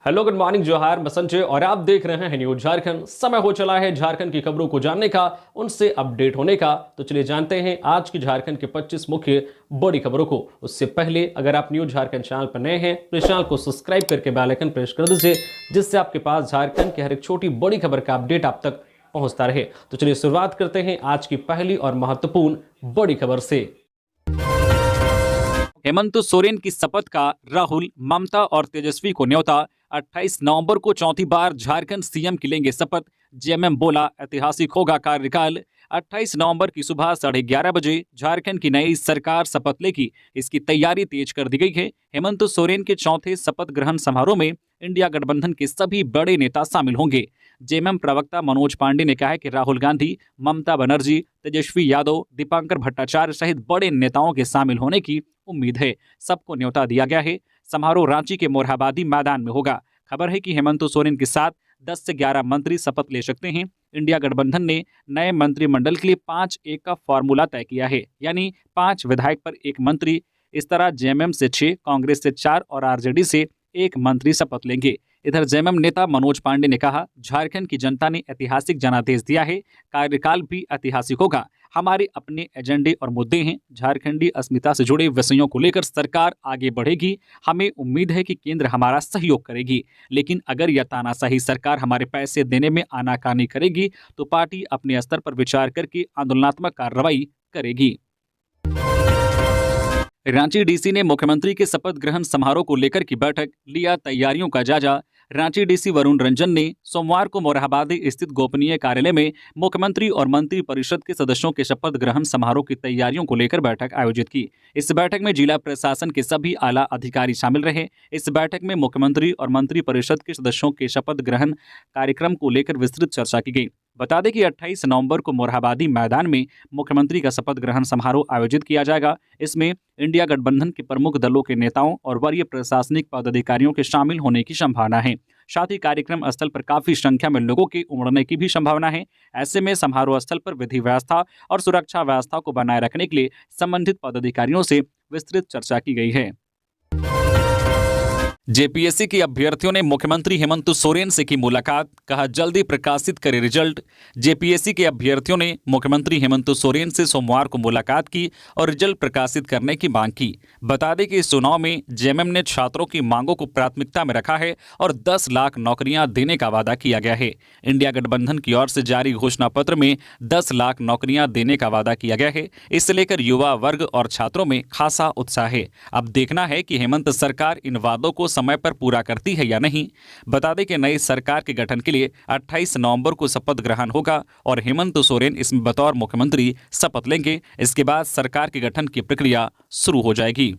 Hello, good morning, जोहार, मैं संजय और आप देख रहे हैं न्यूज झारखंड। समय हो चला है झारखंड की खबरों को जानने का, उनसे अपडेट होने का। तो चलिए जानते हैं आज की झारखंड के 25 मुख्य बड़ी खबरों को। उससे पहले अगर आप न्यूज झारखंड चैनल पर नए हैं तो इस चैनल को सब्सक्राइब करके बेल आइकन प्रेस कर दीजिए, जिससे आपके पास झारखंड की हर एक छोटी बड़ी खबर का अपडेट आप तक पहुंचता रहे। तो चलिए शुरुआत करते हैं आज की पहली और महत्वपूर्ण बड़ी खबर से। हेमंत सोरेन की शपथ का राहुल, ममता और तेजस्वी को न्योता। 28 नवंबर को चौथी बार झारखंड सीएम की लेंगे शपथ। जेएमएम बोला ऐतिहासिक होगा कार्यकाल। 28 नवंबर की सुबह 11:30 बजे झारखंड की नई सरकार शपथ लेगी। इसकी तैयारी तेज कर दी गई है। हेमंत सोरेन के चौथे शपथ ग्रहण समारोह में इंडिया गठबंधन के सभी बड़े नेता शामिल होंगे। जेएमएम प्रवक्ता मनोज पांडे ने कहा है कि राहुल गांधी, ममता बनर्जी, तेजस्वी यादव, दीपांकर भट्टाचार्य सहित बड़े नेताओं के शामिल होने की उम्मीद है। सबको न्योता दिया गया है। समारोह रांची के मोरहाबादी मैदान में होगा। खबर है कि हेमंत सोरेन के साथ 10 से 11 मंत्री शपथ ले सकते हैं। इंडिया गठबंधन ने नए मंत्रिमंडल के लिए 5-1 का फॉर्मूला तय किया है, यानी 5 विधायक पर 1 मंत्री। इस तरह जेएमएम से 6, कांग्रेस से 4 और आरजेडी से 1 मंत्री शपथ लेंगे। इधर जेएमएम नेता मनोज पांडे ने कहा, झारखंड की जनता ने ऐतिहासिक जनादेश दिया है, कार्यकाल भी ऐतिहासिक होगा। हमारे अपने एजेंडे और मुद्दे हैं। झारखंडी अस्मिता से जुड़े विषयों को लेकर सरकार आगे बढ़ेगी। हमें उम्मीद है कि केंद्र हमारा सहयोग करेगी, लेकिन अगर यह तानाशाही सरकार हमारे पैसे देने में आनाकानी करेगी तो पार्टी अपने स्तर पर विचार करके आंदोलनात्मक कार्रवाई करेगी। रांची डीसी ने मुख्यमंत्री के शपथ ग्रहण समारोह को लेकर की बैठक, लिया तैयारियों का जायजा। रांची डीसी वरुण रंजन ने सोमवार को मोरहाबादी स्थित गोपनीय कार्यालय में मुख्यमंत्री और मंत्री परिषद के सदस्यों के शपथ ग्रहण समारोह की तैयारियों को लेकर बैठक आयोजित की। इस बैठक में जिला प्रशासन के सभी आला अधिकारी शामिल रहे। इस बैठक में मुख्यमंत्री और मंत्री परिषद के सदस्यों के शपथ ग्रहण कार्यक्रम को लेकर विस्तृत चर्चा की गई। बता दें कि 28 नवंबर को मोरहाबादी मैदान में मुख्यमंत्री का शपथ ग्रहण समारोह आयोजित किया जाएगा। इसमें इंडिया गठबंधन के प्रमुख दलों के नेताओं और वरीय प्रशासनिक पदाधिकारियों के शामिल होने की संभावना है। साथ ही कार्यक्रम स्थल पर काफी संख्या में लोगों के उमड़ने की भी संभावना है। ऐसे में समारोह स्थल पर विधि व्यवस्था और सुरक्षा व्यवस्था को बनाए रखने के लिए संबंधित पदाधिकारियों से विस्तृत चर्चा की गई है। जेपीएससी के अभ्यर्थियों ने मुख्यमंत्री हेमंत सोरेन से की मुलाकात, कहा जल्दी प्रकाशित करे रिजल्ट। जेपीएससी के अभ्यर्थियों ने मुख्यमंत्री हेमंत सोरेन से सोमवार को मुलाकात की और रिजल्ट प्रकाशित करने की मांग की। बता दें कि इस चुनाव में जेएमएम ने छात्रों की मांगों को प्राथमिकता में रखा है और 10 लाख नौकरियां देने का वादा किया गया है। इंडिया गठबंधन की ओर से जारी घोषणा पत्र में 10 लाख नौकरियां देने का वादा किया गया है। इसे लेकर युवा वर्ग और छात्रों में खासा उत्साह है। अब देखना है कि हेमंत सरकार इन वादों को समय पर पूरा करती है या नहीं। बता दें कि नई सरकार के गठन के लिए 28 नवंबर को शपथ ग्रहण होगा और हेमंत सोरेन इसमें बतौर मुख्यमंत्री शपथ लेंगे। इसके बाद सरकार के गठन की प्रक्रिया शुरू हो जाएगी।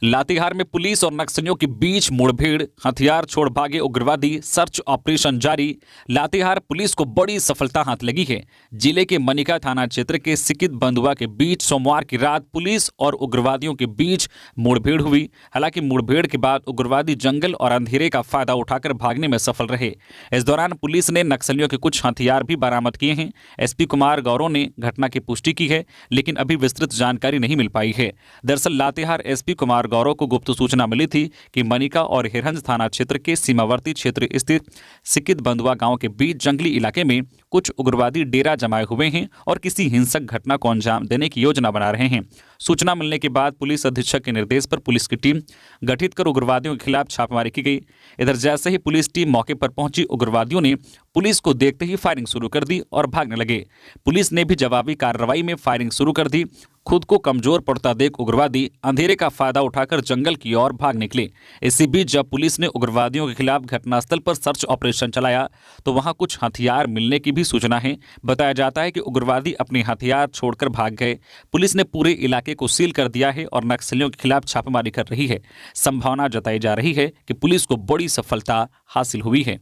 लातेहार में पुलिस और नक्सलियों के बीच मुठभेड़, हथियार छोड़ भागे उग्रवादी, सर्च ऑपरेशन जारी। लातेहार पुलिस को बड़ी सफलता हाथ लगी है। जिले के मनिका थाना क्षेत्र के सिकिद बंदुआ के बीच सोमवार की रात पुलिस और उग्रवादियों के बीच मुठभेड़ हुई। हालांकि मुठभेड़ के बाद उग्रवादी जंगल और अंधेरे का फायदा उठाकर भागने में सफल रहे। इस दौरान पुलिस ने नक्सलियों के कुछ हथियार भी बरामद किए हैं। एसपी कुमार गौरव ने घटना की पुष्टि की है, लेकिन अभी विस्तृत जानकारी नहीं मिल पाई है। दरअसल लातेहार एसपी कुमार गौरव को गुप्त सूचना मिली थी कि मनिका और हिरंज थाना क्षेत्र के सीमावर्ती क्षेत्र स्थित सिकिद बंदुआ गांव के बीच जंगली इलाके में कुछ उग्रवादी डेरा जमाए हुए हैं और किसी हिंसक घटना को अंजाम देने की योजना बना रहे हैं। सूचना मिलने के बाद पुलिस अधीक्षक के निर्देश पर पुलिस की टीम गठित कर उग्रवादियों के खिलाफ छापेमारी की गई। इधर जैसे ही पुलिस टीम मौके पर पहुंची, उग्रवादियों ने पुलिस को देखते ही फायरिंग शुरू कर दी और भागने लगे। पुलिस ने भी जवाबी कार्रवाई में फायरिंग शुरू कर दी। खुद को कमजोर पड़ता देख उग्रवादी अंधेरे का फायदा उठाकर जंगल की ओर भाग निकले। इसी बीच जब पुलिस ने उग्रवादियों के खिलाफ घटनास्थल पर सर्च ऑपरेशन चलाया तो वहां कुछ हथियार मिलने की भी सूचना है। बताया जाता है कि उग्रवादी अपने हथियार छोड़कर भाग गए। पुलिस ने पूरे इलाके को सील कर दिया है और नक्सलियों के खिलाफ छापेमारी कर रही है। संभावना जताई जा रही है कि पुलिस को बड़ी सफलता हासिल हुई है।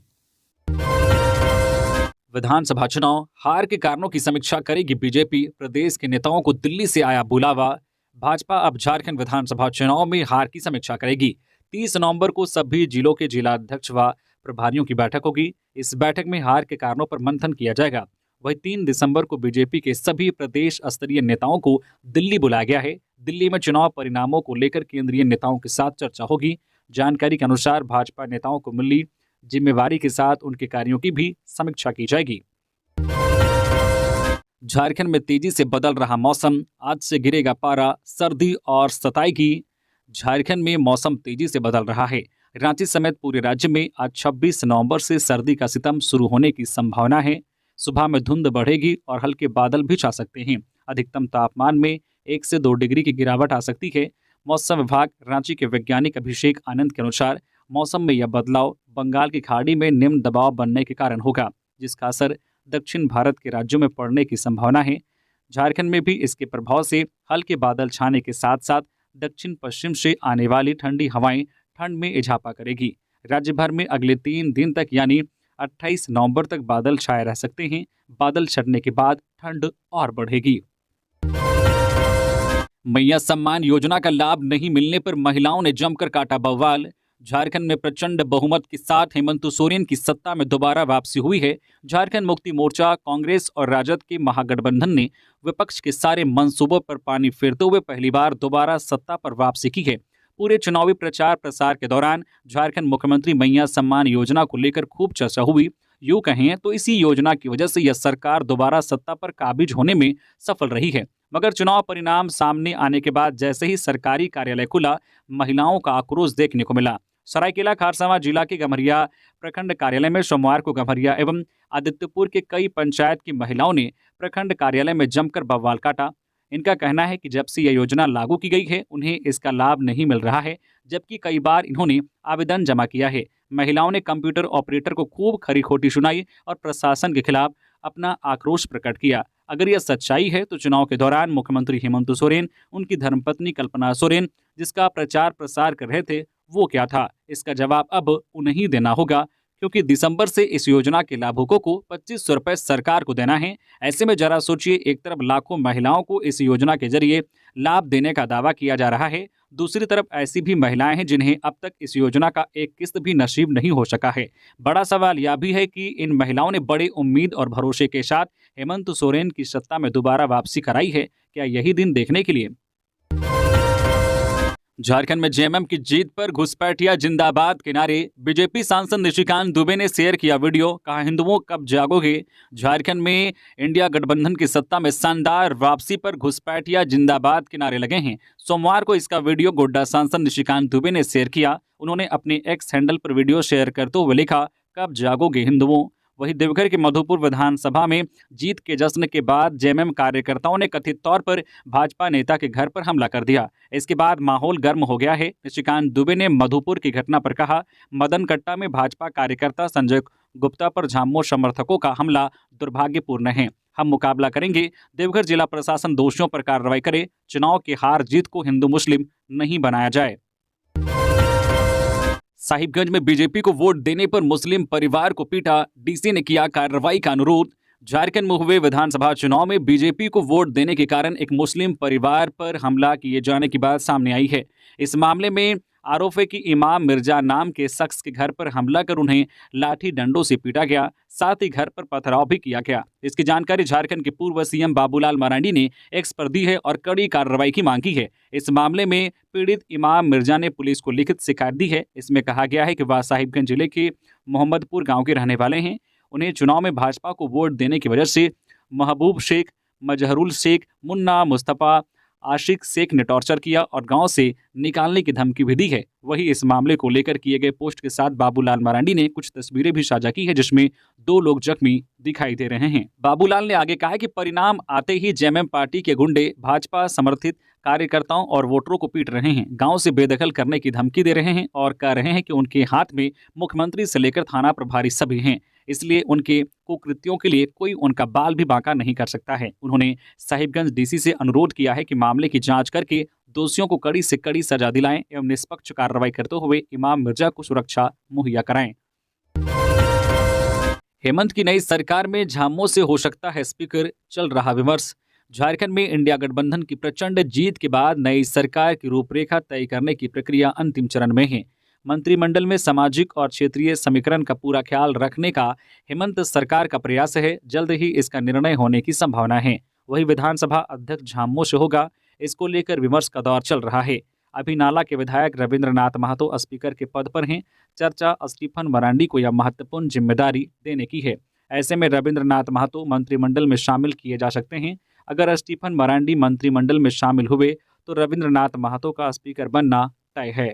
विधानसभा चुनाव, हार के कारणों की समीक्षा करेगी बीजेपी। प्रदेश के नेताओं को दिल्ली से आया बुलावा। भाजपा अब झारखंड विधानसभा चुनाव में हार की समीक्षा करेगी। 30 नवंबर को सभी जिलों के जिलाध्यक्ष व प्रभारियों की बैठक होगी। इस बैठक में हार के कारणों पर मंथन किया जाएगा। वहीं 3 दिसंबर को बीजेपी के सभी प्रदेश स्तरीय नेताओं को दिल्ली बुलाया गया है। दिल्ली में चुनाव परिणामों को लेकर केंद्रीय नेताओं के साथ चर्चा होगी। जानकारी के अनुसार भाजपा नेताओं को मिली जिम्मेवारी के साथ उनके कार्यों की भी समीक्षा की जाएगी। झारखंड में तेजी से बदल रहा मौसम, आज से गिरेगा पारा, सर्दी और सताएगी। झारखंड में मौसम तेजी से बदल रहा है। रांची समेत पूरे राज्य में आज 26 नवंबर से सर्दी का सितम शुरू होने की संभावना है। सुबह में धुंध बढ़ेगी और हल्के बादल भी छा सकते हैं। अधिकतम तापमान में 1 से 2 डिग्री की गिरावट आ सकती है। मौसम विभाग रांची के वैज्ञानिक अभिषेक आनंद के अनुसार मौसम में यह बदलाव बंगाल की खाड़ी में निम्न दबाव बनने के कारण होगा, जिसका असर दक्षिण भारत के राज्यों में पड़ने की संभावना है। झारखंड में भी इसके प्रभाव से हल्के बादल छाने के साथ साथ दक्षिण पश्चिम से आने वाली ठंडी हवाएं ठंड में इजाफा करेगी। राज्य भर में अगले 3 दिन तक यानी 28 नवंबर तक बादल छाए रह सकते हैं। बादल छटने के बाद ठंड और बढ़ेगी। मैया सम्मान योजना का लाभ नहीं मिलने पर महिलाओं ने जमकर काटा बवाल। झारखंड में प्रचंड बहुमत के साथ हेमंत सोरेन की सत्ता में दोबारा वापसी हुई है। झारखंड मुक्ति मोर्चा, कांग्रेस और राजद के महागठबंधन ने विपक्ष के सारे मंसूबों पर पानी फेरते हुए पहली बार दोबारा सत्ता पर वापसी की है। पूरे चुनावी प्रचार प्रसार के दौरान झारखंड मुख्यमंत्री मैया सम्मान योजना को लेकर खूब चर्चा हुई। यूं कहें तो इसी योजना की वजह से यह सरकार दोबारा सत्ता पर काबिज होने में सफल रही है। मगर चुनाव परिणाम सामने आने के बाद जैसे ही सरकारी कार्यालय खुला, महिलाओं का आक्रोश देखने को मिला। सरायकेला खारसावां जिला के गम्हरिया प्रखंड कार्यालय में सोमवार को गम्हरिया एवं आदित्यपुर के कई पंचायत की महिलाओं ने प्रखंड कार्यालय में जमकर बवाल काटा। इनका कहना है कि जब से यह योजना लागू की गई है उन्हें इसका लाभ नहीं मिल रहा है, जबकि कई बार इन्होंने आवेदन जमा किया है। महिलाओं ने कंप्यूटर ऑपरेटर को खूब खरी खोटी सुनाई और प्रशासन के खिलाफ अपना आक्रोश प्रकट किया। अगर यह सच्चाई है तो चुनाव के दौरान मुख्यमंत्री हेमंत सोरेन, उनकी धर्मपत्नी कल्पना सोरेन जिसका प्रचार प्रसार कर रहे थे, वो क्या था? इसका जवाब अब उन्हें देना होगा, क्योंकि दिसंबर से इस योजना के लाभुकों को 2500 रुपये सरकार को देना है। ऐसे में जरा सोचिए, एक तरफ लाखों महिलाओं को इस योजना के जरिए लाभ देने का दावा किया जा रहा है, दूसरी तरफ ऐसी भी महिलाएं हैं जिन्हें अब तक इस योजना का एक किस्त भी नसीब नहीं हो सका है। बड़ा सवाल यह भी है कि इन महिलाओं ने बड़े उम्मीद और भरोसे के साथ हेमंत सोरेन की सत्ता में दोबारा वापसी कराई है। क्या यही दिन देखने के लिए? झारखंड में जेएमएम की जीत पर घुसपैठिया जिंदाबाद के नारे। बीजेपी सांसद निशिकांत दुबे ने शेयर किया वीडियो, कहा हिंदुओं कब जागोगे। झारखंड में इंडिया गठबंधन की सत्ता में शानदार वापसी पर घुसपैठिया जिंदाबाद के नारे लगे हैं। सोमवार को इसका वीडियो गोड्डा सांसद निशिकांत दुबे ने शेयर किया। उन्होंने अपने एक्स हैंडल पर वीडियो शेयर करते हुए लिखा, कब जागोगे हिंदुओं। वहीं देवघर के मधुपुर विधानसभा में जीत के जश्न के बाद जेएमएम कार्यकर्ताओं ने कथित तौर पर भाजपा नेता के घर पर हमला कर दिया। इसके बाद माहौल गर्म हो गया है। निशिकांत दुबे ने मधुपुर की घटना पर कहा, मदन कट्टा में भाजपा कार्यकर्ता संजय गुप्ता पर झामुमो समर्थकों का हमला दुर्भाग्यपूर्ण है। हम मुकाबला करेंगे। देवघर जिला प्रशासन दोषियों पर कार्रवाई करे। चुनाव की हार जीत को हिंदू मुस्लिम नहीं बनाया जाए। साहिबगंज में बीजेपी को वोट देने पर मुस्लिम परिवार को पीटा, डीसी ने किया कार्रवाई का अनुरोध। झारखंड में हुए विधानसभा चुनाव में बीजेपी को वोट देने के कारण एक मुस्लिम परिवार पर हमला किए जाने की बात सामने आई है। इस मामले में आरोप है कि इमाम मिर्जा नाम के शख्स के घर पर हमला कर उन्हें लाठी डंडों से पीटा गया, साथ ही घर पर पथराव भी किया गया। इसकी जानकारी झारखंड के पूर्व सीएम बाबूलाल मरांडी ने एक्स पर दी है और कड़ी कार्रवाई की मांग की है। इस मामले में पीड़ित इमाम मिर्जा ने पुलिस को लिखित शिकायत दी है। इसमें कहा गया है कि वह साहिबगंज जिले के मोहम्मदपुर गाँव के रहने वाले हैं। उन्हें चुनाव में भाजपा को वोट देने की वजह से महबूब शेख, मजहरुल शेख, मुन्ना, मुस्तफ़ा, आशिक शेख ने टॉर्चर किया और गांव से निकालने की धमकी भी दी है। वहीं इस मामले को लेकर किए गए पोस्ट के साथ बाबूलाल मरांडी ने कुछ तस्वीरें भी साझा की है, जिसमें 2 लोग जख्मी दिखाई दे रहे हैं। बाबूलाल ने आगे कहा कि परिणाम आते ही जेएमएम पार्टी के गुंडे भाजपा समर्थित कार्यकर्ताओं और वोटरों को पीट रहे हैं, गांव से बेदखल करने की धमकी दे रहे हैं और कह रहे हैं कि उनके हाथ में मुख्यमंत्री से लेकर थाना प्रभारी सभी हैं, इसलिए उनके कुकृत्यों के लिए कोई उनका बाल भी बांका नहीं कर सकता है। उन्होंने साहिबगंज डीसी से अनुरोध किया है कि मामले की जांच करके दोषियों को कड़ी से कड़ी सजा दिलाएं एवं निष्पक्ष कार्रवाई करते हुए इमाम मिर्जा को सुरक्षा मुहैया कराएं। हेमंत की नई सरकार में झामुमो से हो सकता है स्पीकर, चल रहा विमर्श। झारखंड में इंडिया गठबंधन की प्रचंड जीत के बाद नई सरकार की रूपरेखा तय करने की प्रक्रिया अंतिम चरण में है। मंत्रिमंडल में सामाजिक और क्षेत्रीय समीकरण का पूरा ख्याल रखने का हेमंत सरकार का प्रयास है। जल्द ही इसका निर्णय होने की संभावना है। वही विधानसभा अध्यक्ष झामुमो से होगा, इसको लेकर विमर्श का दौर चल रहा है। अभी नाला के विधायक रविंद्रनाथ महतो स्पीकर के पद पर हैं। चर्चा स्टीफन मरांडी को यह महत्वपूर्ण जिम्मेदारी देने की है। ऐसे में रविंद्रनाथ महतो मंत्रिमंडल में शामिल किए जा सकते हैं। अगर स्टीफन मरांडी मंत्रिमंडल में शामिल हुए तो रविंद्रनाथ महतो का स्पीकर बनना तय है।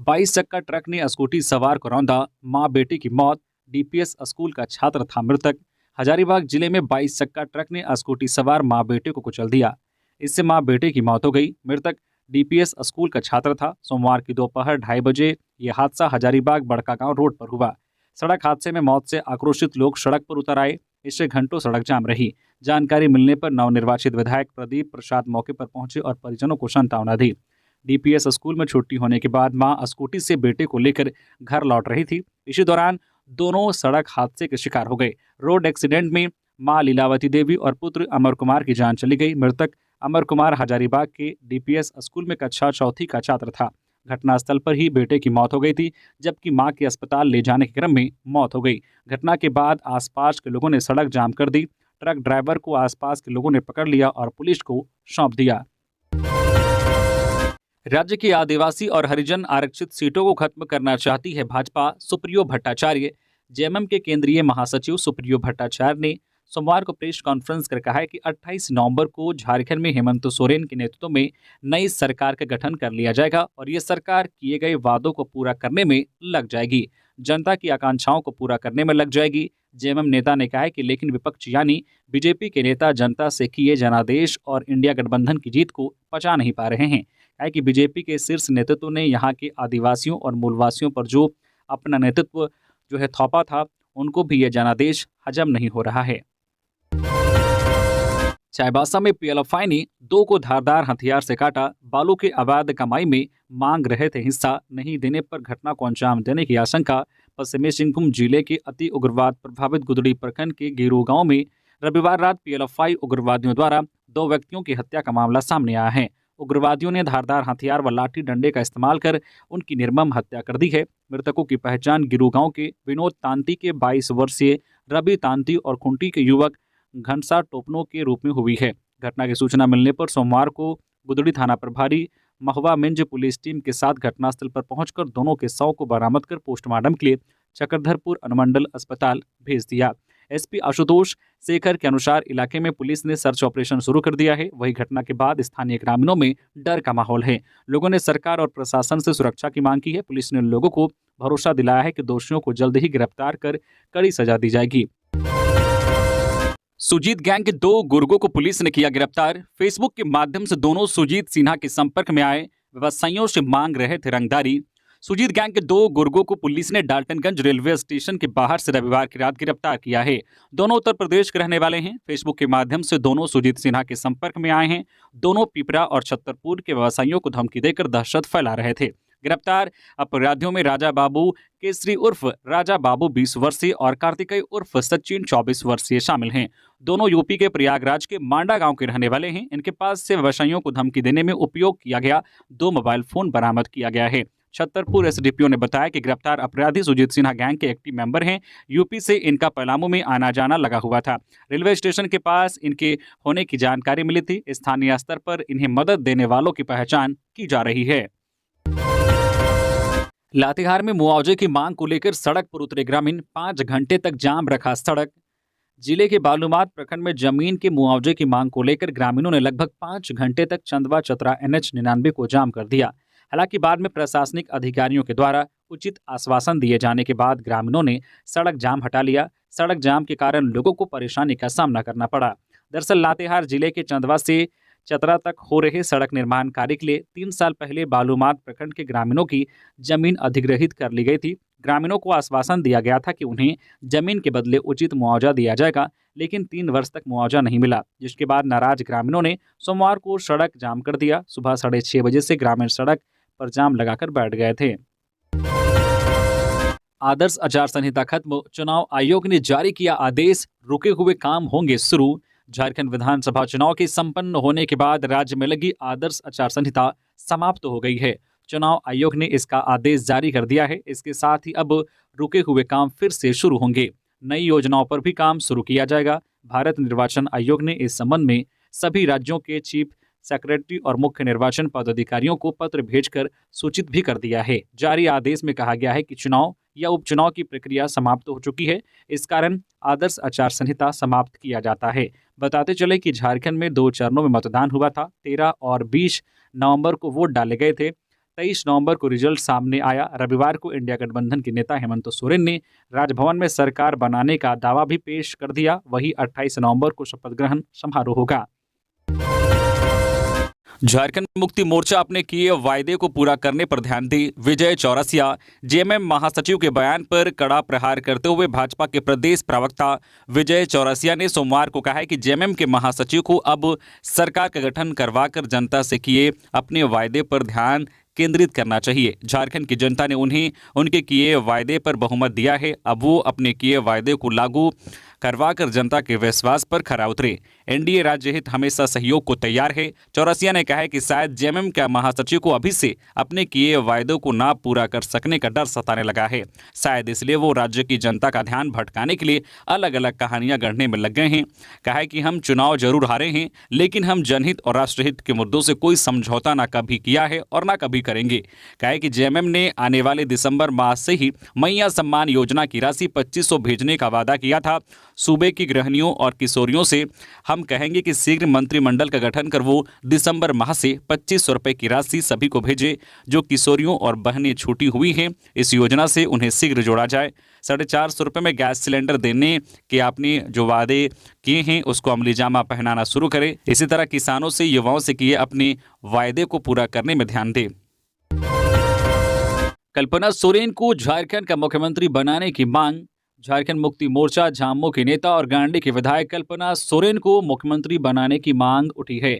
22 चक्का ट्रक ने स्कूटी सवार को रौंदा, मां बेटी की मौत। डीपीएस स्कूल का छात्र था मृतक। हजारीबाग जिले में 22 चक्का ट्रक ने स्कूटी सवार मां बेटे को कुचल दिया। इससे मां बेटे की मौत हो गई। मृतक डीपीएस स्कूल का छात्र था। सोमवार की दोपहर 2:30 बजे यह हादसा हजारीबाग बड़कागांव रोड पर हुआ। सड़क हादसे में मौत से आक्रोशित लोग सड़क पर उतर आए। इससे घंटों सड़क जाम रही। जानकारी मिलने पर नवनिर्वाचित विधायक प्रदीप प्रसाद मौके पर पहुंचे और परिजनों को सांत्वना दी। डीपीएस स्कूल में छुट्टी होने के बाद मां स्कूटी से बेटे को लेकर घर लौट रही थी। इसी दौरान दोनों सड़क हादसे के शिकार हो गए। रोड एक्सीडेंट में मां लीलावती देवी और पुत्र अमर कुमार की जान चली गई। मृतक अमर कुमार हजारीबाग के डीपीएस स्कूल में कक्षा चौथी का छात्र था। घटनास्थल पर ही बेटे की मौत हो गई थी, जबकि मां के अस्पताल ले जाने के क्रम में मौत हो गई। घटना के बाद आसपास के लोगों ने सड़क जाम कर दी। ट्रक ड्राइवर को आसपास के लोगों ने पकड़ लिया और पुलिस को सौंप दिया। राज्य की आदिवासी और हरिजन आरक्षित सीटों को खत्म करना चाहती है भाजपा। सुप्रियो भट्टाचार्य। जेएमएम के केंद्रीय महासचिव सुप्रियो भट्टाचार्य ने सोमवार को प्रेस कॉन्फ्रेंस कर कहा है कि 28 नवंबर को झारखंड में हेमंत सोरेन के नेतृत्व में नई सरकार का गठन कर लिया जाएगा और ये सरकार किए गए वादों को पूरा करने में लग जाएगी, जनता की आकांक्षाओं को पूरा करने में लग जाएगी। जेएमएम नेता ने कहा है कि लेकिन विपक्ष यानी बीजेपी के नेता जनता से किए जनादेश और इंडिया गठबंधन की जीत को पचा नहीं पा रहे हैं। है कि बीजेपी के शीर्ष नेतृत्व ने यहाँ के आदिवासियों और मूलवासियों पर जो अपना नेतृत्व थोपा था, उनको भी यह जनादेश हजम नहीं हो रहा है। चाईबासा में पीएलएफआई ने 2 को धारदार हथियार से काटा। बालू के अवैध कमाई में मांग रहे थे हिस्सा, नहीं देने पर घटना को अंजाम देने की आशंका। पश्चिमी सिंहभूम जिले के अति उग्रवाद प्रभावित गुदड़ी प्रखंड के गेरू गांव में रविवार रात पीएलएफआई उग्रवादियों द्वारा 2 व्यक्तियों की हत्या का मामला सामने आया है। उग्रवादियों ने धारदार हथियार व लाठी डंडे का इस्तेमाल कर उनकी निर्मम हत्या कर दी है। मृतकों की पहचान गिरू गांव के विनोद तांती के 22 वर्षीय रवि तांती और खुंटी के युवक घनसा टोपनो के रूप में हुई है। घटना की सूचना मिलने पर सोमवार को गुदड़ी थाना प्रभारी महुआ मिंज पुलिस टीम के साथ घटनास्थल पर पहुंचकर दोनों के शव को बरामद कर पोस्टमार्टम के लिए चक्रधरपुर अनुमंडल अस्पताल भेज दिया। एसपी आशुतोष शेखर के अनुसार इलाके में पुलिस ने सर्च ऑपरेशन शुरू कर दिया है। वही घटना के बाद स्थानीय ग्रामीणों में डर का माहौल है। लोगों ने सरकार और प्रशासन से सुरक्षा की मांग की है। पुलिस ने लोगों को भरोसा दिलाया है कि दोषियों को जल्द ही गिरफ्तार कर कड़ी सजा दी जाएगी। सुजीत गैंग के 2 गुर्गों को पुलिस ने किया गिरफ्तार। फेसबुक के माध्यम से दोनों सुजीत सिन्हा के संपर्क में आए, व्यवसायियों से मांग रहे थे रंगदारी। सुजीत गैंग के 2 गुर्गों को पुलिस ने डाल्टनगंज रेलवे स्टेशन के बाहर से रविवार की रात गिरफ्तार किया है। दोनों उत्तर प्रदेश के रहने वाले हैं। फेसबुक के माध्यम से दोनों सुजीत सिन्हा के संपर्क में आए हैं। दोनों पिपरा और छतरपुर के व्यवसायियों को धमकी देकर दहशत फैला रहे थे। गिरफ्तार अपराधियों में राजा बाबू केसरी उर्फ राजा बाबू 20 वर्षीय और कार्तिकेय उर्फ सचिन 24 वर्षीय शामिल हैं। दोनों यूपी के प्रयागराज के मांडा गांव के रहने वाले हैं। इनके पास से व्यवसायियों को धमकी देने में उपयोग किया गया 2 मोबाइल फोन बरामद किया गया है। छतरपुर एसडीपीओ ने बताया कि गिरफ्तार अपराधी सुजीत सिन्हा गैंग के एक्टिव मेंबर हैं। यूपी से इनका पलामू में आना जाना लगा हुआ था। रेलवे स्टेशन के पास इनके होने की जानकारी मिली थी। स्थानीय स्तर पर इन्हें मदद देने वालों की पहचान की जा रही है। लातेहार में मुआवजे की मांग को लेकर सड़क पर उतरे ग्रामीण, 5 घंटे तक जाम रखा सड़क। जिले के बालूमाथ प्रखंड में जमीन के मुआवजे की मांग को लेकर ग्रामीणों ने लगभग 5 घंटे तक चंदवा चतरा NH99 को जाम कर दिया। हालांकि बाद में प्रशासनिक अधिकारियों के द्वारा उचित आश्वासन दिए जाने के बाद ग्रामीणों ने सड़क जाम हटा लिया। सड़क जाम के कारण लोगों को परेशानी का सामना करना पड़ा। दरअसल लातेहार जिले के चंदवा से चतरा तक हो रहे सड़क निर्माण कार्य के लिए 3 साल पहले बालूमाथ प्रखंड के ग्रामीणों की जमीन अधिग्रहित कर ली गई थी। ग्रामीणों को आश्वासन दिया गया था कि उन्हें जमीन के बदले उचित मुआवजा दिया जाएगा, लेकिन 3 वर्ष तक मुआवजा नहीं मिला, जिसके बाद नाराज ग्रामीणों ने सोमवार को सड़क जाम कर दिया। सुबह 6:30 बजे से ग्रामीण सड़क पर जाम लगाकर बैठ गए थे। आदर्श आचार संहिता खत्म, चुनाव आयोग ने जारी किया आदेश, रुके हुए काम होंगे शुरू। झारखंड विधानसभा चुनाव के संपन्न होने के बाद राज्य में लगी आदर्श आचार संहिता समाप्त हो गई है। चुनाव आयोग ने इसका आदेश जारी कर दिया है। इसके साथ ही अब रुके हुए काम फिर से शुरू होंगे। नई योजनाओं पर भी काम शुरू किया जाएगा। भारत निर्वाचन आयोग ने इस संबंध में सभी राज्यों के चीफ सेक्रेटरी और मुख्य निर्वाचन पदाधिकारियों को पत्र भेजकर सूचित भी कर दिया है। जारी आदेश में कहा गया है कि चुनाव या उपचुनाव की प्रक्रिया समाप्त हो चुकी है, इस कारण आदर्श आचार संहिता समाप्त किया जाता है। बताते चले कि झारखंड में 2 चरणों में मतदान हुआ था। 13 और 20 नवंबर को वोट डाले गए थे। 23 नवंबर को रिजल्ट सामने आया। रविवार को इंडिया गठबंधन के नेता हेमंत सोरेन ने राजभवन में सरकार बनाने का दावा भी पेश कर दिया। वहीं 28 नवंबर को शपथ ग्रहण समारोह होगा। झारखंड मुक्ति मोर्चा अपने किए वायदे को पूरा करने पर ध्यान दे। विजय चौरसिया। जेएमएम महासचिव के बयान पर कड़ा प्रहार करते हुए भाजपा के प्रदेश प्रवक्ता विजय चौरसिया ने सोमवार को कहा है कि जेएमएम के महासचिव को अब सरकार का गठन करवाकर जनता से किए अपने वायदे पर ध्यान केंद्रित करना चाहिए। झारखंड की जनता ने उन्हें उनके किए वायदे पर बहुमत दिया है। अब वो अपने किए वायदे को लागू करवाकर जनता के विश्वास पर खरा उतरे। एनडीए राज्य हित हमेशा सहयोग को तैयार है। चौरसिया ने कहा है कि शायद जेएमएम के महासचिव को अभी से अपने किए वायदों को ना पूरा कर सकने का डर सताने लगा है। शायद इसलिए वो राज्य की जनता का ध्यान भटकाने के लिए अलग अलग कहानियां गढ़ने में लग गए हैं। कहा है कि हम चुनाव जरूर हारे हैं, लेकिन हम जनहित और राष्ट्रहित के मुद्दों से कोई समझौता ना कभी किया है और ना कभी करेंगे। कहा है कि जेएमएम ने आने वाले दिसंबर माह से ही मैया सम्मान योजना की राशि 2500 भेजने का वादा किया था। सूबे की गृहिणियों और किशोरियों से हम कहेंगे कि शीघ्र मंत्रिमंडल का गठन कर वो दिसंबर माह से 2500 रुपए की राशि सभी को भेजे जो किशोरियों और बहनें छूटी हुई हैं। इस योजना से उन्हें शीघ्र जोड़ा जाए। 450 रुपए में गैस सिलेंडर देने के आपने जो वादे किए हैं उसको अमली जामा पहनाना शुरू करें। इसी तरह किसानों से युवाओं से किए अपने वायदे को पूरा करने में ध्यान दें। कल्पना सोरेन को झारखंड का मुख्यमंत्री बनाने की मांग। झारखंड मुक्ति मोर्चा झामुमो के नेता और गांडी के विधायक कल्पना सोरेन को मुख्यमंत्री बनाने की मांग उठी है।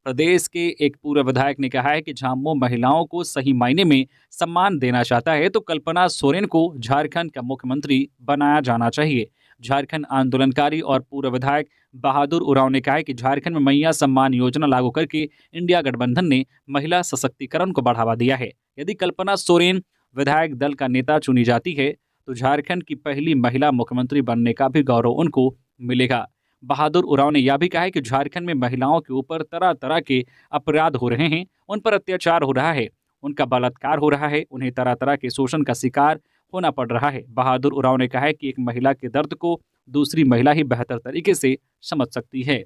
प्रदेश के एक पूर्व विधायक ने कहा है कि झामुमो महिलाओं को सही मायने में सम्मान देना चाहता है, तो कल्पना सोरेन को झारखंड का मुख्यमंत्री बनाया जाना चाहिए। झारखंड आंदोलनकारी और पूर्व विधायक बहादुर उरांव ने कहा है कि झारखंड में मैया सम्मान योजना लागू करके इंडिया गठबंधन ने महिला सशक्तिकरण को बढ़ावा दिया है। यदि कल्पना सोरेन विधायक दल का नेता चुनी जाती है तो झारखंड की पहली महिला मुख्यमंत्री बनने का भी गौरव उनको मिलेगा। बहादुर उरांव ने यह भी कहा है कि झारखंड में महिलाओं के ऊपर तरह तरह के अपराध हो रहे हैं, उन पर अत्याचार हो रहा है, उनका बलात्कार हो रहा है, उन्हें तरह तरह के शोषण का शिकार होना पड़ रहा है। बहादुर उरांव ने कहा है कि एक महिला के दर्द को दूसरी महिला ही बेहतर तरीके से समझ सकती है।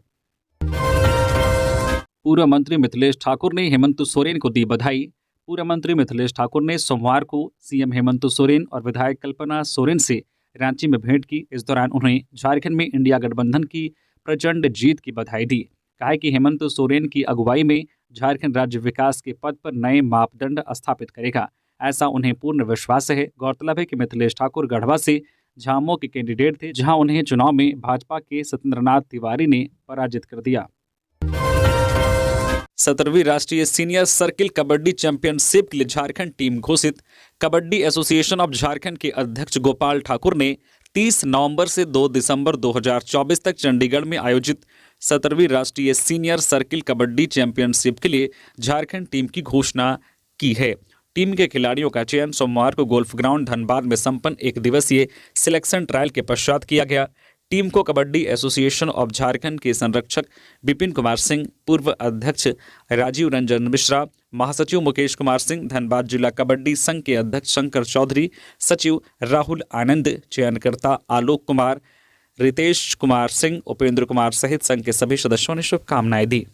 पूर्व मंत्री मिथिलेश ठाकुर ने हेमंत सोरेन को दी बधाई। पूर्व मंत्री मिथिलेश ठाकुर ने सोमवार को सीएम हेमंत सोरेन और विधायक कल्पना सोरेन से रांची में भेंट की। इस दौरान उन्हें झारखंड में इंडिया गठबंधन की प्रचंड जीत की बधाई दी। कहा कि हेमंत सोरेन की अगुवाई में झारखंड राज्य विकास के पद पर नए मापदंड स्थापित करेगा, ऐसा उन्हें पूर्ण विश्वास है। गौरतलब है कि मिथिलेश ठाकुर गढ़वा से झामुमो के कैंडिडेट थे, जहां उन्हें चुनाव में भाजपा के सत्येंद्रनाथ तिवारी ने पराजित कर दिया। 17वीं राष्ट्रीय सीनियर सर्किल कबड्डी चैंपियनशिप के लिए झारखंड टीम घोषित। कबड्डी एसोसिएशन ऑफ झारखंड के अध्यक्ष गोपाल ठाकुर ने 30 नवंबर से 2 दिसंबर 2024 तक चंडीगढ़ में आयोजित 17वीं राष्ट्रीय सीनियर सर्किल कबड्डी चैंपियनशिप के लिए झारखंड टीम की घोषणा की है। टीम के खिलाड़ियों का चयन सोमवार को गोल्फ ग्राउंड धनबाद में संपन्न एक दिवसीय सिलेक्शन ट्रायल के पश्चात किया गया। टीम को कबड्डी एसोसिएशन ऑफ झारखंड के संरक्षक विपिन कुमार सिंह, पूर्व अध्यक्ष राजीव रंजन मिश्रा, महासचिव मुकेश कुमार सिंह, धनबाद जिला कबड्डी संघ के अध्यक्ष शंकर चौधरी, सचिव राहुल आनंद, चयनकर्ता आलोक कुमार, रितेश कुमार सिंह, उपेंद्र कुमार सहित संघ के सभी सदस्यों ने शुभकामनाएं दी।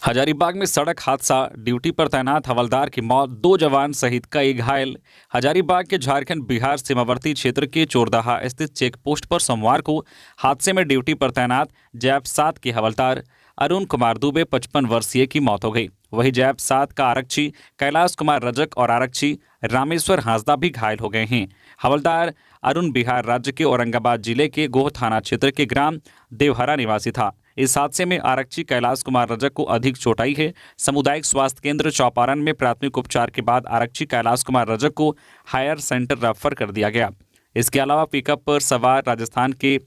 हजारीबाग में सड़क हादसा, ड्यूटी पर तैनात हवलदार की मौत, 2 जवान सहित कई घायल। हजारीबाग के झारखंड बिहार सीमावर्ती क्षेत्र के चोरदाहा स्थित चेक पोस्ट पर सोमवार को हादसे में ड्यूटी पर तैनात जैप 7 के हवलदार अरुण कुमार दुबे 55 वर्षीय की मौत हो गई। वहीं जैप 7 का आरक्षी कैलाश कुमार रजक और आरक्षी रामेश्वर हांसदा भी घायल हो गए हैं। हवलदार अरुण बिहार राज्य के औरंगाबाद जिले के गोह थाना क्षेत्र के ग्राम देवहरा निवासी था। इस हादसे में आरक्षी कैलाश कुमार रजक को अधिक चोट आई है। सामुदायिक स्वास्थ्य केंद्र चौपारण में प्राथमिक उपचार के बाद आरक्षी कैलाश कुमार रजक को हायर सेंटर रेफर कर दिया गया। इसके अलावा पिकअप पर सवार राजस्थान के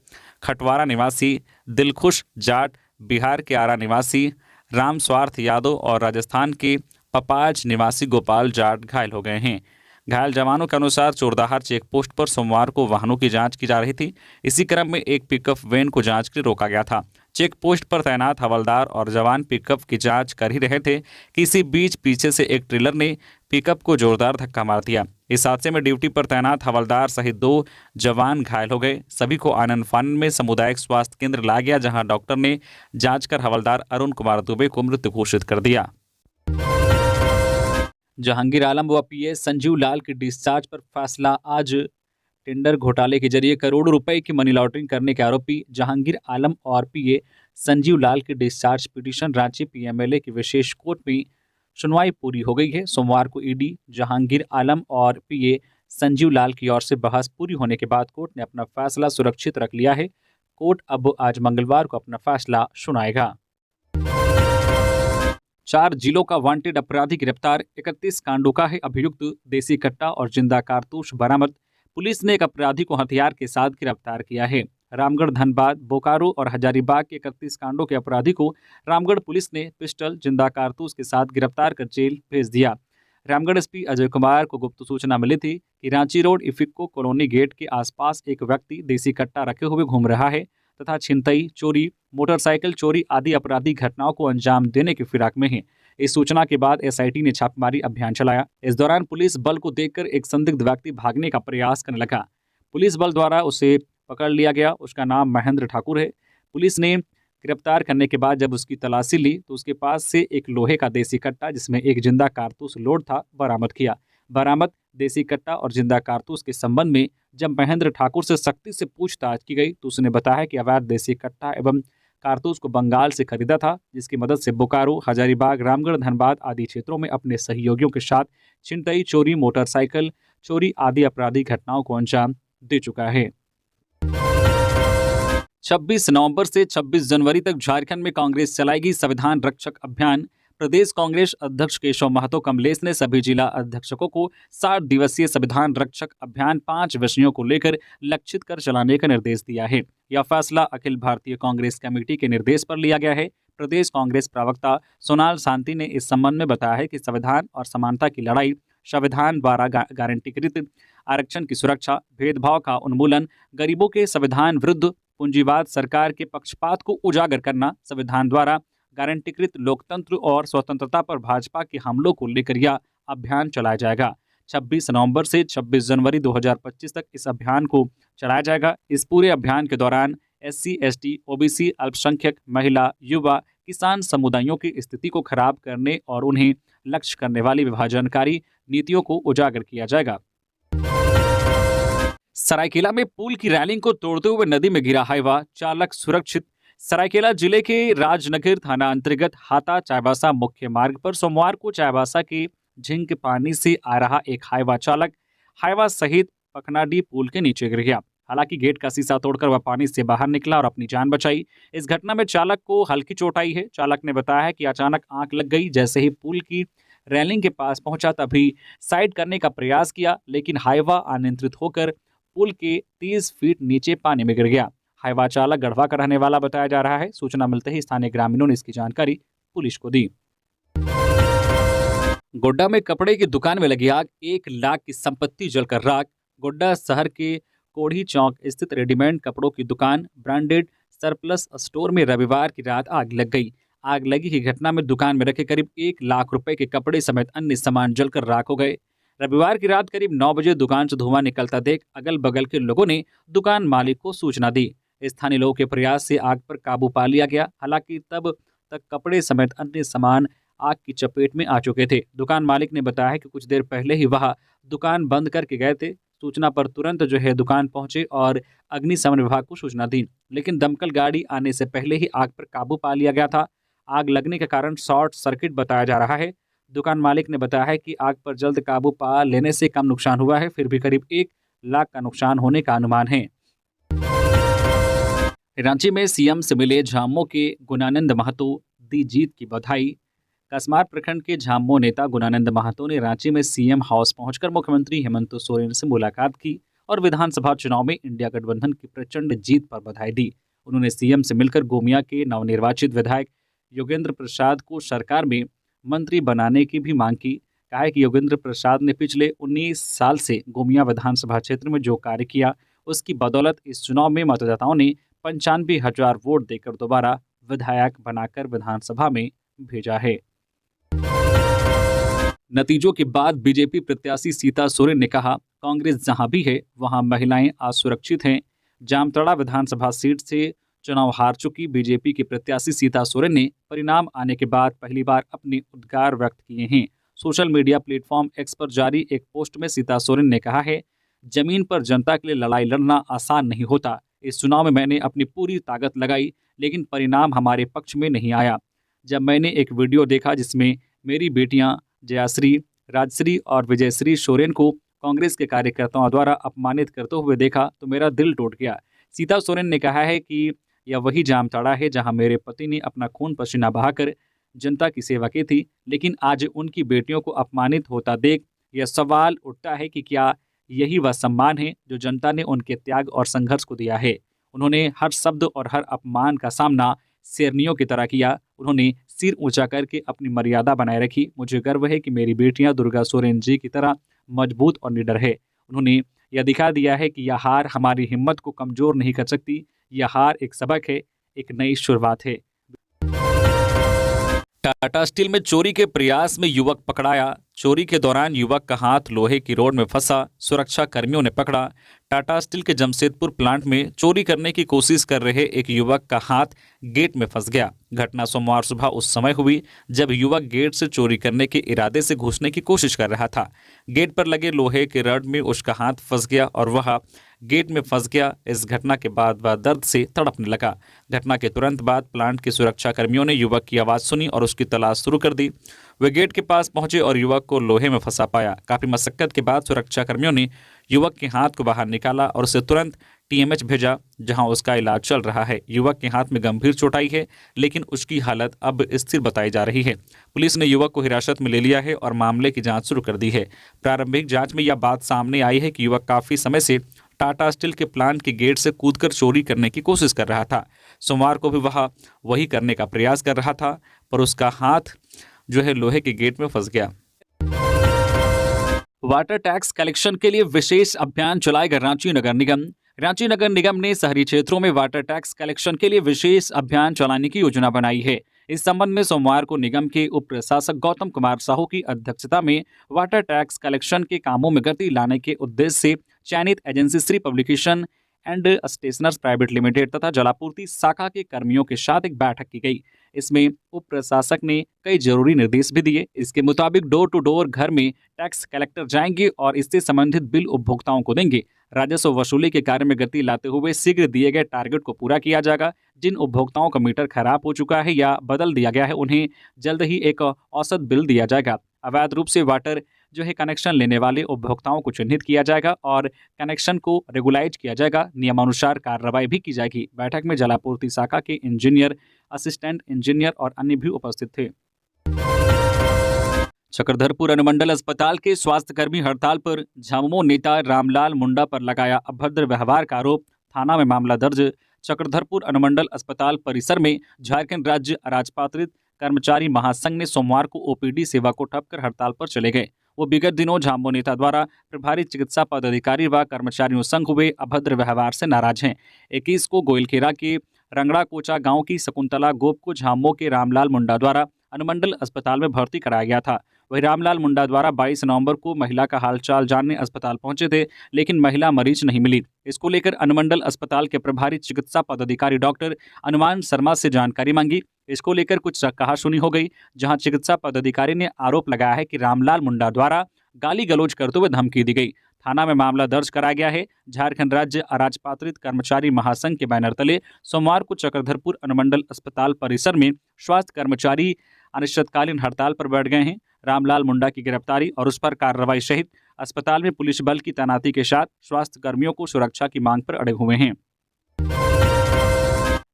खटवारा निवासी दिलखुश जाट, बिहार के आरा निवासी राम स्वार्थ यादव और राजस्थान के पपाज निवासी गोपाल जाट घायल हो गए हैं। घायल जवानों के अनुसार चोरदाहा चेक पोस्ट पर सोमवार को वाहनों की जांच की जा रही थी। इसी क्रम में एक पिकअप वैन को जांच के लिए रोका गया था। चेक पोस्ट पर तैनात हवलदार और जवान पिकअप की जांच कर ही रहे थे कि इसी बीच पीछे से एक ट्रेलर ने पिकअप को जोरदार धक्का मार दिया। इस हादसे में ड्यूटी पर तैनात हवलदार सहित 2 जवान घायल हो गए। सभी को आनंद फानन में सामुदायिक स्वास्थ्य केंद्र लाया गया, जहां डॉक्टर ने जांच कर हवलदार अरुण कुमार दुबे को मृत घोषित कर दिया। जहांगीर आलम व पीए संजीव लाल के डिस्चार्ज पर फैसला आज। टेंडर घोटाले के जरिए करोड़ों रुपए की मनी लॉन्ड्रिंग करने के आरोपी जहांगीर आलम और पीए संजीव लाल की डिस्चार्ज पिटीशन रांची पीएमएलए की विशेष कोर्ट में सुनवाई पूरी हो गई है। सोमवार को ईडी जहांगीर आलम और पीए संजीव लाल की ओर से बहस पूरी होने के बाद कोर्ट ने अपना फैसला सुरक्षित रख लिया है। कोर्ट अब आज मंगलवार को अपना फैसला सुनाएगा। 4 जिलों का वांटेड अपराधी गिरफ्तार, 31 कांडों का है अभियुक्त, देसी कट्टा और जिंदा कारतूस बरामद। पुलिस ने एक अपराधी को हथियार के साथ गिरफ्तार किया है। रामगढ़, धनबाद, बोकारो और हजारीबाग के 31 कांडों के अपराधी को रामगढ़ पुलिस ने पिस्टल, जिंदा कारतूस के साथ गिरफ्तार कर जेल भेज दिया। रामगढ़ एसपी अजय कुमार को गुप्त सूचना मिली थी कि Ranchi road IFFCO colony gate के आसपास एक व्यक्ति देसी कट्टा रखे हुए घूम रहा है तथा छिनतई, चोरी, मोटरसाइकिल चोरी आदि आपराधिक घटनाओं को अंजाम देने की फिराक में है। इस सूचना के बाद एसआईटी ने छापेमारी अभियान चलाया। इस दौरान पुलिस बल को देखकर एक संदिग्ध व्यक्ति भागने का प्रयास करने लगा। पुलिस बल द्वारा उसे पकड़ लिया गया। उसका नाम महेंद्र ठाकुर है। पुलिस ने गिरफ्तार करने के बाद जब उसकी तलाशी ली तो उसके पास से एक लोहे का देसी कट्टा जिसमें एक जिंदा कारतूस लोड था बरामद किया। बरामद देसी कट्टा और जिंदा कारतूस के संबंध में जब महेंद्र ठाकुर से सख्ती से पूछताछ की गई तो उसने बताया कि अवैध देसी कट्टा एवं कारतूस को बंगाल से खरीदा था, जिसकी मदद से बोकारो, हजारीबाग, रामगढ़, धनबाद आदि क्षेत्रों में अपने सहयोगियों के साथ छिनतई, चोरी, मोटरसाइकिल चोरी आदि आपराधिक घटनाओं को अंजाम दे चुका है। 26 नवंबर से 26 जनवरी तक झारखंड में कांग्रेस चलाएगी संविधान रक्षक अभियान। प्रदेश कांग्रेस अध्यक्ष केशव महतो कमलेश ने सभी जिला अध्यक्षकों को 60 दिवसीय संविधान रक्षक अभियान 5 विषयों को लेकर लक्षित कर चलाने का निर्देश दिया है। यह फैसला अखिल भारतीय कांग्रेस कमेटी के निर्देश पर लिया गया है। प्रदेश कांग्रेस प्रवक्ता सोनाल शांति ने इस संबंध में बताया है कि संविधान और समानता की लड़ाई, संविधान द्वारा गारंटीकृत आरक्षण की सुरक्षा, भेदभाव का उन्मूलन, गरीबों के संविधान विरुद्ध पूंजीवाद सरकार के पक्षपात को उजागर करना, संविधान द्वारा गारंटीकृत लोकतंत्र और स्वतंत्रता पर भाजपा के हमलों को लेकर यह अभियान चलाया जाएगा। 26 नवंबर से 26 जनवरी 2025 तक इस अभियान को चलाया जाएगा। इस पूरे अभियान के दौरान SC, ST, OBC, अल्पसंख्यक, महिला, युवा, किसान समुदायों की स्थिति को खराब करने और उन्हें लक्ष्य करने वाली विभाजनकारी नीतियों को उजागर किया जाएगा। सरायकेला में पुल की रेलिंग को तोड़ते हुए नदी में गिरा हाईवा, चालक सुरक्षित। सरायकेला जिले के राजनगर थाना अंतर्गत हाता चाईबासा मुख्य मार्ग पर सोमवार को चाईबासा के झिंक पानी से आ रहा एक हाईवा चालक हाईवा सहित पखनाडी पुल के नीचे गिर गया। हालांकि गेट का शीशा तोड़कर वह पानी से बाहर निकला और अपनी जान बचाई। इस घटना में चालक को हल्की चोट आई है। चालक ने बताया है कि अचानक आंख लग गई। जैसे ही पुल की रेलिंग के पास पहुंचा तभी साइड करने का प्रयास किया, लेकिन हाईवा अनियंत्रित होकर पुल के 30 फीट नीचे पानी में गिर गया। हाईवा चालक गढ़वा का रहने वाला बताया जा रहा है। सूचना मिलते ही स्थानीय ग्रामीणों ने इसकी जानकारी पुलिस को दी। गोड्डा में कपड़े की दुकान में लगी आग, 1 लाख की संपत्ति जलकर राख। गोड्डा शहर के कोढ़ी चौक स्थित रेडीमेड कपड़ों की दुकान ब्रांडेड सरप्लस स्टोर में रविवार की रात आग लग गई। आग लगी की घटना में दुकान में रखे करीब 1 लाख रुपए के कपड़े समेत अन्य सामान जलकर राख हो गए। रविवार की रात करीब 9 बजे दुकान से धुआं निकलता देख अगल बगल के लोगों ने दुकान मालिक को सूचना दी। स्थानीय लोगों के प्रयास से आग पर काबू पा लिया गया। हालांकि तब तक कपड़े समेत अन्य सामान आग की चपेट में आ चुके थे। दुकान मालिक ने बताया कि कुछ देर पहले ही वह दुकान बंद करके गए थे। सूचना पर तुरंत दुकान पहुंचे और अग्निशमन विभाग को सूचना दी, लेकिन दमकल गाड़ी आने से पहले ही आग पर काबू पा लिया गया था। आग लगने का कारण शॉर्ट सर्किट बताया जा रहा है। दुकान मालिक ने बताया है कि आग पर जल्द काबू पा लेने से कम नुकसान हुआ है, फिर भी करीब 1 लाख का नुकसान होने का अनुमान है। रांची में सीएम से मिले झामुमो के गुणानंद महतो, दी जीत की बधाई। कसमार प्रखंड के झामुमो नेता गुणानंद महतो ने रांची में सीएम हाउस पहुंचकर मुख्यमंत्री हेमंत सोरेन से मुलाकात की और विधानसभा चुनाव में इंडिया गठबंधन की प्रचंड जीत पर बधाई दी। उन्होंने सीएम से मिलकर गोमिया के नवनिर्वाचित विधायक योगेंद्र प्रसाद को सरकार में मंत्री बनाने की भी मांग की। कहा है कि योगेंद्र प्रसाद ने पिछले 19 साल से गोमिया विधानसभा क्षेत्र में जो कार्य किया उसकी बदौलत इस चुनाव में मतदाताओं ने 95,000 वोट देकर दोबारा विधायक बनाकर विधानसभा में भेजा है। नतीजों के बाद बीजेपी प्रत्याशी सीता सोरेन ने कहा, कांग्रेस जहां भी है वहां महिलाएं असुरक्षित हैं। जामताड़ा विधानसभा सीट से चुनाव हार चुकी बीजेपी के प्रत्याशी सीता सोरेन ने परिणाम आने के बाद पहली बार अपने उद्गार व्यक्त किए हैं। सोशल मीडिया प्लेटफॉर्म एक्स पर जारी एक पोस्ट में सीता सोरेन ने कहा है, जमीन पर जनता के लिए लड़ाई लड़ना आसान नहीं होता। इस चुनाव में मैंने अपनी पूरी ताकत लगाई, लेकिन परिणाम हमारे पक्ष में नहीं आया। जब मैंने एक वीडियो देखा जिसमें मेरी बेटियां जयाश्री, राजश्री और विजयश्री सोरेन को कांग्रेस के कार्यकर्ताओं द्वारा अपमानित करते हुए देखा तो मेरा दिल टूट गया। सीता सोरेन ने कहा है कि यह वही जामताड़ा है जहां मेरे पति ने अपना खून पसीना बहाकर जनता की सेवा की थी, लेकिन आज उनकी बेटियों को अपमानित होता देख यह सवाल उठता है कि क्या यही वह सम्मान है जो जनता ने उनके त्याग और संघर्ष को दिया है। उन्होंने हर शब्द और हर अपमान का सामना शेरनियों की तरह किया। उन्होंने सिर ऊंचा करके अपनी मर्यादा बनाए रखी। मुझे गर्व है कि मेरी बेटियां दुर्गा सोरेन जी की तरह मजबूत और निडर है। उन्होंने यह दिखा दिया है कि यह हार हमारी हिम्मत को कमजोर नहीं कर सकती। यह हार एक सबक है, एक नई शुरुआत है। टाटा स्टील में चोरी के प्रयास में युवक पकड़ाया। चोरी के दौरान युवक का हाथ लोहे की रोड में फंसा, सुरक्षा कर्मियों ने पकड़ा। टाटा स्टील के जमशेदपुर प्लांट में चोरी करने की कोशिश कर रहे एक युवक का हाथ गेट में फंस गया। घटना सोमवार सुबह उस समय हुई जब युवक गेट से चोरी करने के इरादे से घुसने की कोशिश कर रहा था। गेट पर लगे लोहे के रड में उसका हाथ फंस गया और वह गेट में फंस गया। इस घटना के बाद वह दर्द से तड़पने लगा। घटना के तुरंत बाद प्लांट के सुरक्षा कर्मियों ने युवक की आवाज़ सुनी और उसकी तलाश शुरू कर दी। वे गेट के पास पहुंचे और युवक को लोहे में फंसा पाया। काफी मशक्कत के बाद सुरक्षा कर्मियों ने युवक के हाथ को बाहर निकाला और उसे तुरंत टीएमएच भेजा, जहां उसका इलाज चल रहा है। युवक के हाथ में गंभीर चोट आई है, लेकिन उसकी हालत अब स्थिर बताई जा रही है। पुलिस ने युवक को हिरासत में ले लिया है और मामले की जांच शुरू कर दी है। प्रारंभिक जांच में यह बात सामने आई है कि युवक काफी समय से टाटा स्टील के प्लांट के गेट से कूदकर चोरी करने की कोशिश कर रहा था। सोमवार को भी वह वही करने का प्रयास कर रहा था, पर उसका हाथ जो है लोहे के गेट में फंस गया। वाटर टैक्स कलेक्शन के लिए विशेष अभियान चलाएगा रांची नगर निगम। रांची नगर निगम ने शहरी क्षेत्रों में वाटर टैक्स कलेक्शन के लिए विशेष अभियान चलाने की योजना बनाई है। इस संबंध में सोमवार को निगम के उप प्रशासक गौतम कुमार साहू की अध्यक्षता में वाटर टैक्स कलेक्शन के कामों में गति लाने के उद्देश्य से चयनित agency Shri publication and stationers private limited तथा जलापूर्ति शाखा के कर्मियों के साथ एक बैठक की गई। इसमें उप प्रशासक ने कई जरूरी निर्देश भी दिए। इसके मुताबिक डोर टू डोर घर में टैक्स कलेक्टर जाएंगे और इससे संबंधित बिल उपभोक्ताओं को देंगे। राजस्व वसूली के कार्य में गति लाते हुए शीघ्र दिए गए टारगेट को पूरा किया जाएगा। जिन उपभोक्ताओं का मीटर खराब हो चुका है या बदल दिया गया है, उन्हें जल्द ही एक औसत बिल दिया जाएगा। अवैध रूप से वाटर जो है कनेक्शन लेने वाले उपभोक्ताओं को चिन्हित किया जाएगा और कनेक्शन को रेगुलाइज किया जाएगा। नियमानुसार कार्रवाई भी की जाएगी। बैठक में जलापूर्ति शाखा के इंजीनियर, असिस्टेंट इंजीनियर और अन्य भी उपस्थित थे। चक्रधरपुर अनुमंडल अस्पताल के स्वास्थ्यकर्मी हड़ताल पर। झामुमो नेता रामलाल मुंडा पर लगाया अभद्र व्यवहार का आरोप। थाना में मामला दर्ज। चक्रधरपुर अनुमंडल अस्पताल परिसर में झारखंड राज्य अराजपत्रित कर्मचारी महासंघ ने सोमवार को ओपीडी सेवा को ठप कर हड़ताल पर चले गए। वो विगत दिनों झामुमो नेता द्वारा प्रभारी चिकित्सा पदाधिकारी व कर्मचारियों संग हुए अभद्र व्यवहार से नाराज हैं। 21 को गोइलखेरा के रंगड़ा कोचा गांव की शकुंतला गोप को झामुमो के रामलाल मुंडा द्वारा अनुमंडल अस्पताल में भर्ती कराया गया था। वही रामलाल मुंडा द्वारा 22 नवंबर को महिला का हालचाल जानने अस्पताल पहुंचे थे, लेकिन महिला मरीज नहीं मिली। इसको लेकर अनुमंडल अस्पताल के प्रभारी चिकित्सा पदाधिकारी डॉक्टर अनुमान शर्मा से जानकारी मांगी। इसको लेकर कुछ कहासुनी हो गई, जहां चिकित्सा पदाधिकारी ने आरोप लगाया है कि रामलाल मुंडा द्वारा गाली गलौज करते हुए धमकी दी गई। थाना में मामला दर्ज कराया गया है। झारखंड राज्य अराजपत्रित कर्मचारी महासंघ के बैनर तले सोमवार को चक्रधरपुर अनुमंडल अस्पताल परिसर में स्वास्थ्य कर्मचारी अनिश्चितकालीन हड़ताल पर बैठ गए हैं। रामलाल मुंडा की गिरफ्तारी और उस पर कार्रवाई सहित अस्पताल में पुलिस बल की तैनाती के साथ स्वास्थ्य कर्मियों को सुरक्षा की मांग पर अड़े हुए हैं।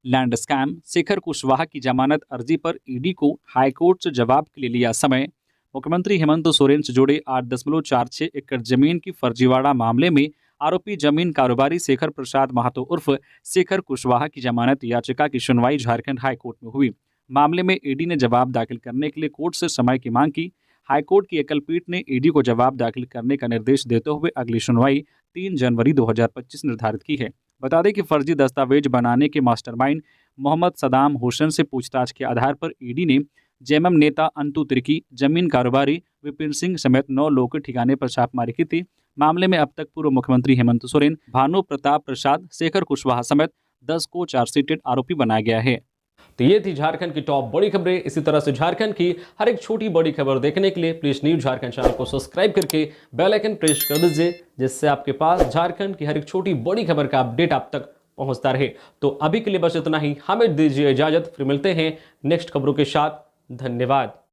Land scam. शेखर कुशवाहा की जमानत अर्जी पर ईडी को हाईकोर्ट से जवाब के लिए लिया समय। मुख्यमंत्री हेमंत सोरेन से जुड़े 8.46 एकड़ जमीन की फर्जीवाड़ा मामले में आरोपी जमीन कारोबारी शेखर प्रसाद महतो उर्फ शेखर कुशवाहा की जमानत याचिका की सुनवाई झारखंड हाईकोर्ट में हुई। मामले में ईडी ने जवाब दाखिल करने के लिए कोर्ट से समय की मांग की। हाईकोर्ट की एकल पीठ ने ईडी को जवाब दाखिल करने का निर्देश देते हुए अगली सुनवाई 3 जनवरी 2025 निर्धारित की है। बता दें कि फर्जी दस्तावेज बनाने के मास्टरमाइंड मोहम्मद सदाम हुसैन से पूछताछ के आधार पर ईडी ने जेएमएम नेता अंतु तिर्की, जमीन कारोबारी विपिन सिंह समेत 9 लोगों के ठिकाने पर छापेमारी की थी। मामले में अब तक पूर्व मुख्यमंत्री हेमंत सोरेन, भानु प्रताप प्रसाद, शेखर कुशवाहा समेत 10 को चार्जशीटेड आरोपी बनाया गया है। तो ये थी झारखंड की टॉप बड़ी खबरें। इसी तरह से झारखंड की हर एक छोटी बड़ी खबर देखने के लिए प्लीज न्यूज झारखंड चैनल को सब्सक्राइब करके बेल आइकन प्रेस कर दीजिए, जिससे आपके पास झारखंड की हर एक छोटी बड़ी खबर का अपडेट आप तक पहुंचता रहे। तो अभी के लिए बस इतना ही, हमें दीजिए इजाजत, फिर मिलते हैं नेक्स्ट खबरों के साथ। धन्यवाद।